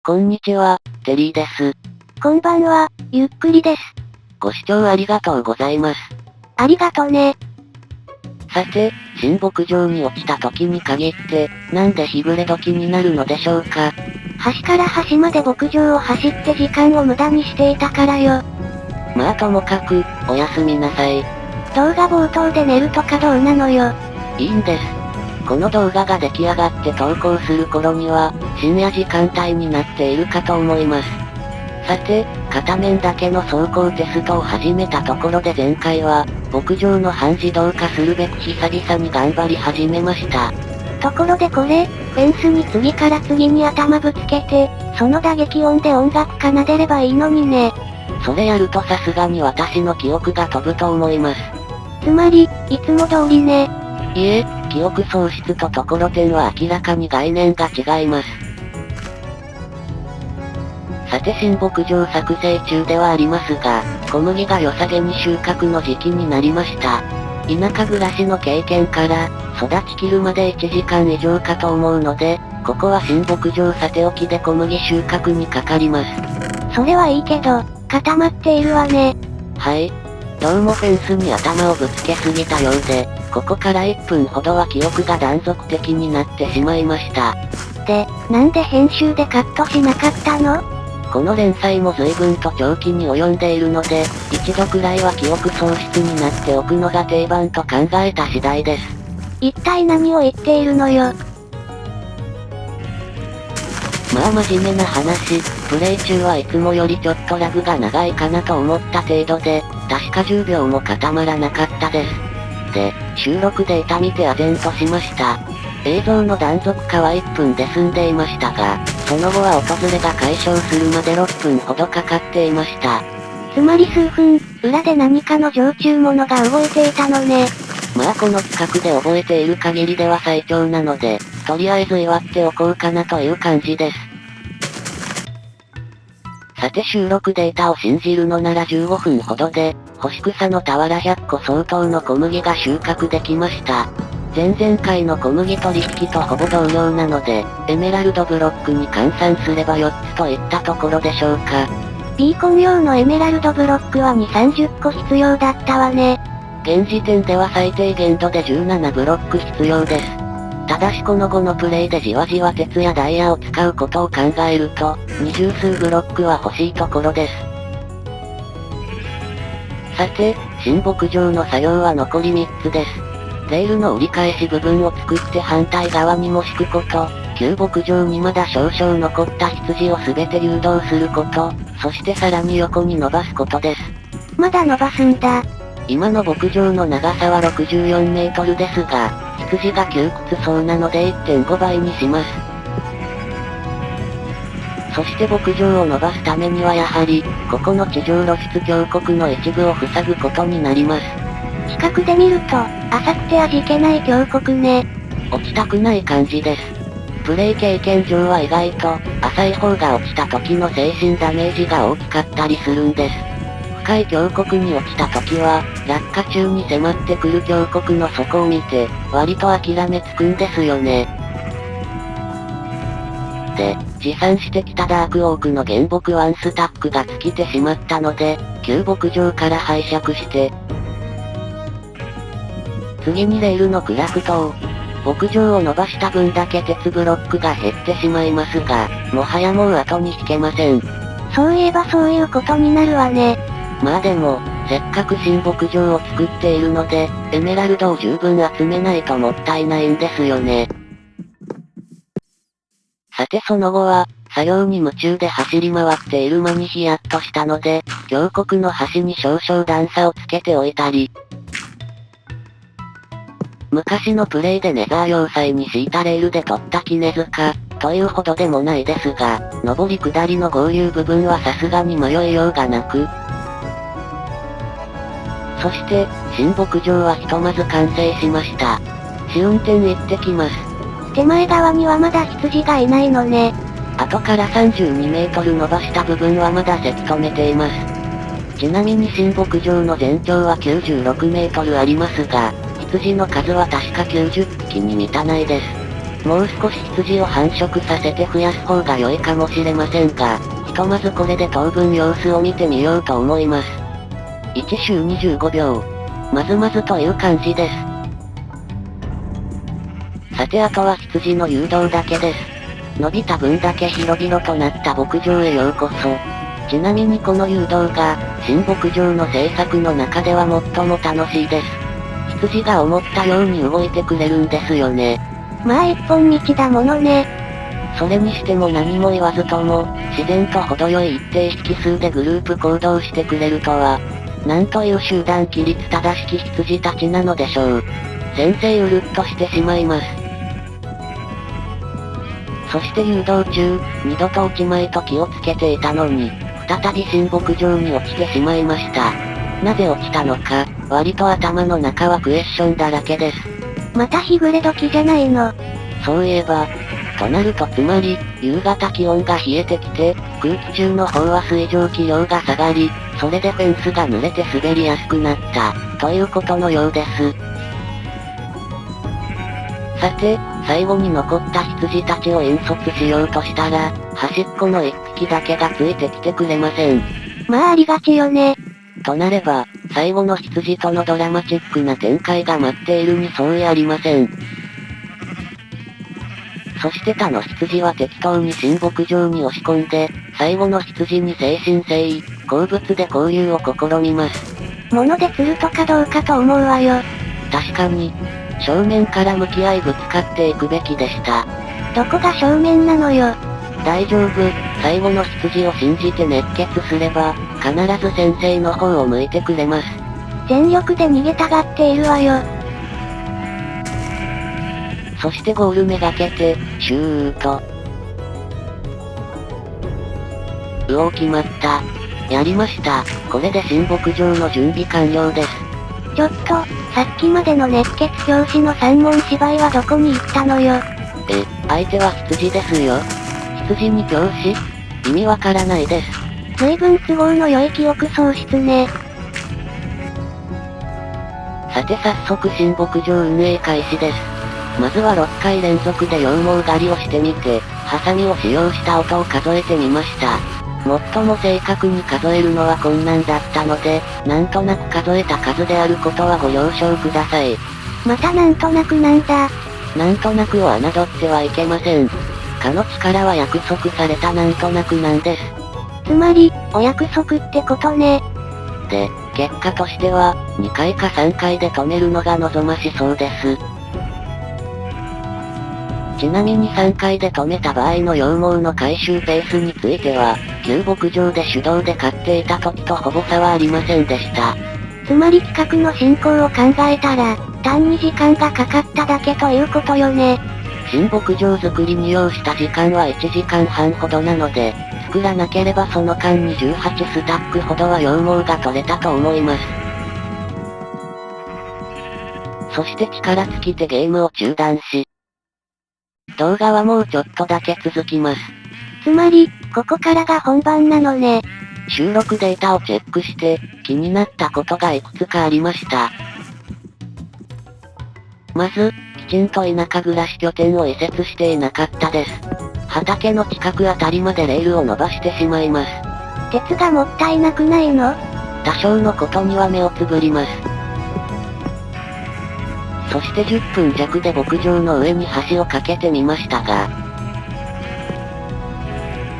こんにちは、テリーです。こんばんは、ゆっくりです。ご視聴ありがとうございます。ありがとね。さて、新牧場に落ちた時に限って、なんで日暮れ時になるのでしょうか。端から端まで牧場を走って時間を無駄にしていたからよ。まあともかく、おやすみなさい。動画冒頭で寝るとかどうなのよ。いいんです。この動画が出来上がって投稿する頃には、深夜時間帯になっているかと思います。さて、片面だけの走行テストを始めたところで前回は、牧場の半自動化するべく久々に頑張り始めました。ところでこれ、フェンスに次から次に頭ぶつけて、その打撃音で音楽奏でればいいのにね。それやるとさすがに私の記憶が飛ぶと思います。つまり、いつも通りね。いえ、記憶喪失とところてんは明らかに概念が違います。さて新牧場作成中ではありますが、小麦が良さげに収穫の時期になりました。田舎暮らしの経験から、育ちきるまで1時間以上かと思うので、ここは新牧場さておきで小麦収穫にかかります。それはいいけど、固まっているわね。はい。どうもフェンスに頭をぶつけすぎたようで、ここから1分ほどは記憶が断続的になってしまいました。で、なんで編集でカットしなかったの？この連載も随分と長期に及んでいるので、一度くらいは記憶喪失になっておくのが定番と考えた次第です。一体何を言っているのよ。まあ真面目な話、プレイ中はいつもよりちょっとラグが長いかなと思った程度で、確か10秒も固まらなかったです。で、収録データ見て唖然としました。映像の断続化は1分で済んでいましたが、その後は訪れが解消するまで6分ほどかかっていました。つまり数分、裏で何かの常駐者が動いていたのね。まあこの企画で覚えている限りでは最長なので、とりあえず祝っておこうかなという感じです。さて収録データを信じるのなら15分ほどで、干し草の俵100個相当の小麦が収穫できました。前々回の小麦取引とほぼ同量なので、エメラルドブロックに換算すれば4つといったところでしょうか。ビーコン用のエメラルドブロックは2、30個必要だったわね。現時点では最低限度で17ブロック必要です。ただしこの後のプレイでじわじわ鉄やダイヤを使うことを考えると、20数ブロックは欲しいところです。さて、新牧場の作業は残り3つです。レールの折り返し部分を作って反対側にも敷くこと、旧牧場にまだ少々残った羊を全て誘導すること、そしてさらに横に伸ばすことです。まだ伸ばすんだ。今の牧場の長さは64メートルですが、羊が窮屈そうなので 1.5 倍にします。そして牧場を伸ばすためにはやはり、ここの地上露出峡谷の一部を塞ぐことになります。近くで見ると、浅くて味気ない峡谷ね。落ちたくない感じです。プレイ経験上は意外と、浅い方が落ちた時の精神ダメージが大きかったりするんです。深い峡谷に落ちた時は、落下中に迫ってくる峡谷の底を見て、割と諦めつくんですよね。で、持参してきたダークオークの原木ワンスタックが尽きてしまったので、旧牧場から拝借して、次にレールのクラフトを、牧場を伸ばした分だけ鉄ブロックが減ってしまいますが、もはやもう後に引けません。そういえばそういうことになるわね。まあでも、せっかく新牧場を作っているので、エメラルドを十分集めないともったいないんですよね。さてその後は、作業に夢中で走り回っている間にヒヤッとしたので、峡谷の端に少々段差をつけておいたり、昔のプレイでネザー要塞に敷いたレールで取った杵塚、というほどでもないですが、上り下りの合流部分はさすがに迷いようがなく、そして、新牧場はひとまず完成しました。試運転行ってきます。手前側にはまだ羊がいないのね。後から32メートル伸ばした部分はまだせき止めています。ちなみに新牧場の全長は96メートルありますが、羊の数は確か90匹に満たないです。もう少し羊を繁殖させて増やす方が良いかもしれませんが、ひとまずこれで当分様子を見てみようと思います。1周25秒。まずまずという感じです。さてあとは羊の誘導だけです。伸びた分だけ広々となった牧場へようこそ。ちなみにこの誘導が、新牧場の制作の中では最も楽しいです。羊が思ったように動いてくれるんですよね。まあ一本道だものね。それにしても何も言わずとも、自然と程よい一定引数でグループ行動してくれるとは、なんという集団規律正しき羊たちなのでしょう。先生うるっとしてしまいます。そして誘導中、二度と落ちまいと気をつけていたのに、再び新牧場に落ちてしまいました。なぜ落ちたのか、割と頭の中はクエスチョンだらけです。また日暮れ時じゃないの。そういえば、となるとつまり、夕方気温が冷えてきて、空気中の方は水蒸気量が下がり、それでフェンスが濡れて滑りやすくなった、ということのようです。さて、最後に残った羊たちを引率しようとしたら、端っこの一匹だけがついてきてくれません。まあありがちよね。となれば、最後の羊とのドラマチックな展開が待っているに相違ありません。そして他の羊は適当に新牧場に押し込んで、最後の羊に誠心誠意、好物で交流を試みます。物で釣るとかどうかと思うわよ。確かに、正面から向き合いぶつかっていくべきでした。どこが正面なのよ。大丈夫、最後の羊を信じて熱血すれば、必ず先生の方を向いてくれます。全力で逃げたがっているわよ。そしてゴールめがけて、シュート。決まった。やりました。これで新牧場の準備完了です。ちょっと、さっきまでの熱血教師の三文芝居はどこに行ったのよ。相手は羊ですよ。羊に教師？意味わからないです。随分都合の良い記憶喪失ね。さて早速新牧場運営開始です。まずは6回連続で羊毛狩りをしてみて、ハサミを使用した音を数えてみました。最も正確に数えるのは困難だったので、なんとなく数えた数であることはご了承ください。またなんとなくなんだ。なんとなくを侮ってはいけません。かの力は約束されたなんとなくなんです。つまり、お約束ってことね。で、結果としては、2回か3回で止めるのが望ましそうです。ちなみに3回で止めた場合の羊毛の回収ペースについては、旧牧場で手動で買っていた時とほぼ差はありませんでした。つまり企画の進行を考えたら、単に時間がかかっただけということよね。新牧場作りに要した時間は1時間半ほどなので、作らなければその間に18スタックほどは羊毛が取れたと思います。そして力尽きてゲームを中断し、動画はもうちょっとだけ続きます。つまり、ここからが本番なのね。収録データをチェックして、気になったことがいくつかありました。まず、きちんと田舎暮らし拠点を移設していなかったです。畑の近くあたりまでレールを伸ばしてしまいます。鉄がもったいなくないの？多少のことには目をつぶります。そして10分弱で牧場の上に橋を架けてみましたが、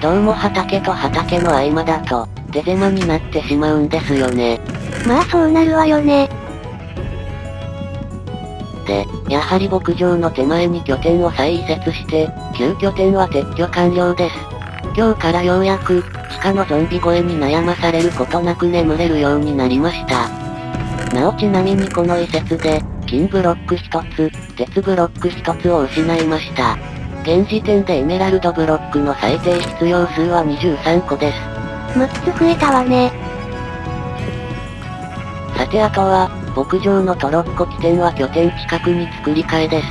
どうも畑と畑の合間だと、手狭になってしまうんですよね。まあそうなるわよね。で、やはり牧場の手前に拠点を再移設して、旧拠点は撤去完了です。今日からようやく、地下のゾンビ声に悩まされることなく眠れるようになりました。なおちなみにこの移設で、金ブロック1つ、鉄ブロック1つを失いました。現時点でエメラルドブロックの最低必要数は23個です。6つ増えたわね。さてあとは、牧場のトロッコ起点は拠点近くに作り替えです。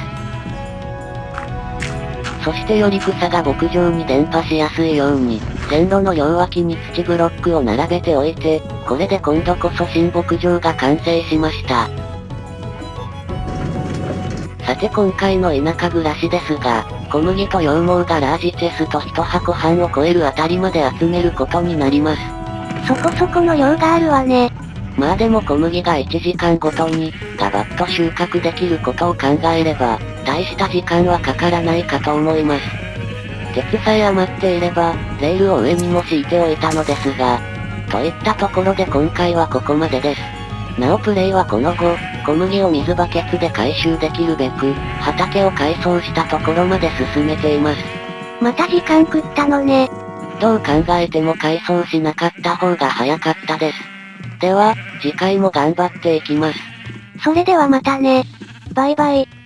そしてより草が牧場に伝播しやすいように、線路の両脇に土ブロックを並べておいて、これで今度こそ新牧場が完成しました。さて今回の田舎暮らしですが、小麦と羊毛がラージチェスト1箱半を超えるあたりまで集めることになります。そこそこの量があるわね。まあでも小麦が1時間ごとに、ガバッと収穫できることを考えれば、大した時間はかからないかと思います。鉄さえ余っていれば、レールを上にも敷いておいたのですが、といったところで今回はここまでです。なおプレイはこの後、小麦を水バケツで回収できるべく、畑を改装したところまで進めています。また時間食ったのね。どう考えても改装しなかった方が早かったです。では、次回も頑張っていきます。それではまたね。バイバイ。